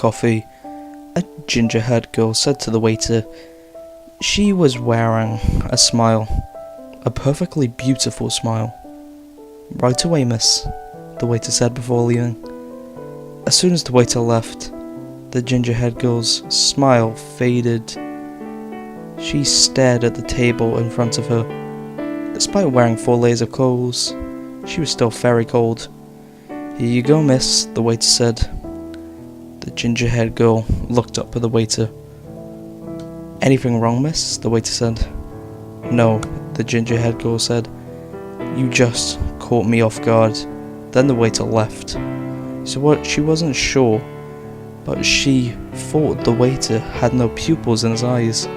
coffee, a ginger-haired girl said to the waiter. She was wearing a smile, a perfectly beautiful smile. "Right away, miss," the waiter said before leaving. As soon as the waiter left, the ginger-haired girl's smile faded. She stared at the table in front of her. Despite wearing 4 layers of clothes, she was still very cold. "Here you go, miss," the waiter said. The ginger-haired girl looked up at the waiter. "Anything wrong, miss?" the waiter said. "No," the ginger-haired girl said. "You just caught me off guard." Then the waiter left. So what? She wasn't sure, but she thought the waiter had no pupils in his eyes.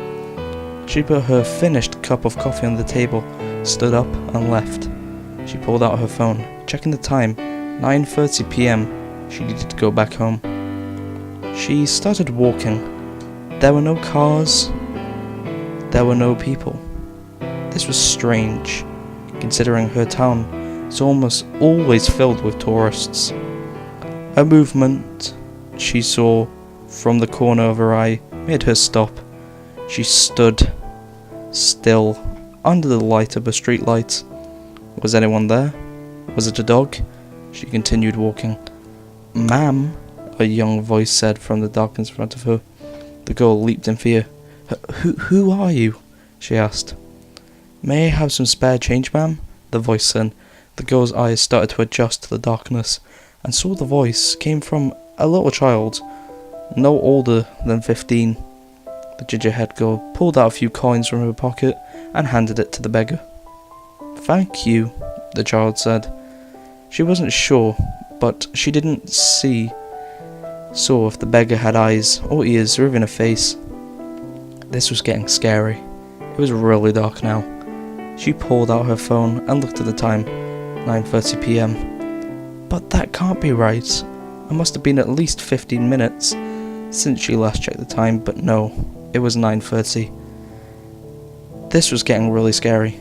She put her finished cup of coffee on the table, stood up and left. She pulled out her phone, checking the time, 9:30 p.m. She needed to go back home. She started walking. There were no cars. There were no people. This was strange, considering her town is almost always filled with tourists. A movement she saw from the corner of her eye made her stop. She stood still under the light of a street light. Was anyone there? Was it a dog? She continued walking. "Ma'am," a young voice said from the darkness in front of her. The girl leaped in fear. Who are you?" she asked. "May I have some spare change, ma'am?" the voice said. The girl's eyes started to adjust to the darkness, and saw the voice came from a little child, no older than 15. The ginger-haired girl pulled out a few coins from her pocket and handed it to the beggar. "Thank you," the child said. She wasn't sure, but she didn't saw if the beggar had eyes or ears or even a face. This was getting scary. It was really dark now. She pulled out her phone and looked at the time, 9:30 p.m. But that can't be right. It must have been at least 15 minutes since she last checked the time, but no, it was 9:30. This was getting really scary.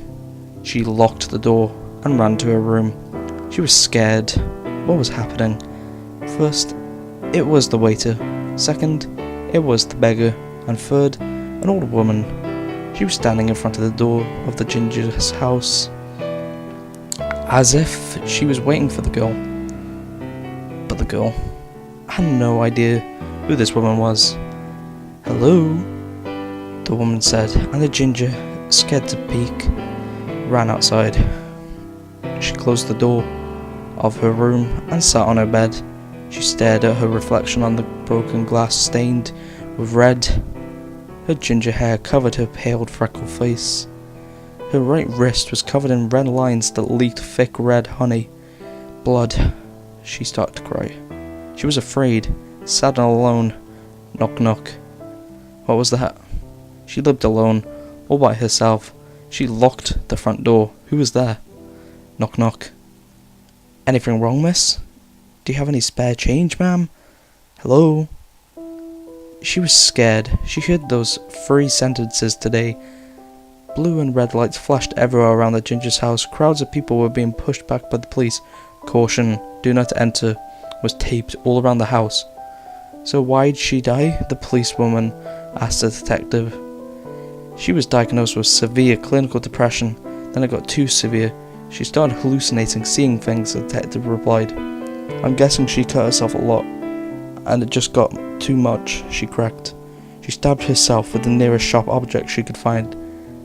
She locked the door and ran to her room. She was scared. What was happening? First, it was the waiter. Second, it was the beggar. And third, an old woman. She was standing in front of the door of the ginger's house, as if she was waiting for the girl. But the girl had no idea who this woman was. "Hello," the woman said, and the ginger, scared to peek, ran outside. She closed the door of her room and sat on her bed. She stared at her reflection on the broken glass stained with red. Her ginger hair covered her pale, freckled face. Her right wrist was covered in red lines that leaked thick red honey. Blood. She started to cry. She was afraid, sad and alone. Knock, knock. What was that? She lived alone, all by herself. She locked the front door. Who was there? Knock, knock. "Anything wrong, miss? Do you have any spare change, ma'am? Hello?" She was scared. She heard those 3 sentences today. Blue and red lights flashed everywhere around the ginger's house. Crowds of people were being pushed back by the police. "Caution, do not enter," was taped all around the house. "So why'd she die?" the policewoman asked the detective. "She was diagnosed with severe clinical depression. Then it got too severe. She started hallucinating, seeing things," the detective replied. "I'm guessing she cut herself a lot, and it just got too much," she cracked. "She stabbed herself with the nearest sharp object she could find,"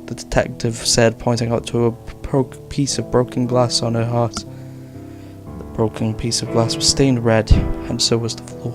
the detective said, pointing out to a piece of broken glass on her heart. The broken piece of glass was stained red, and so was the floor.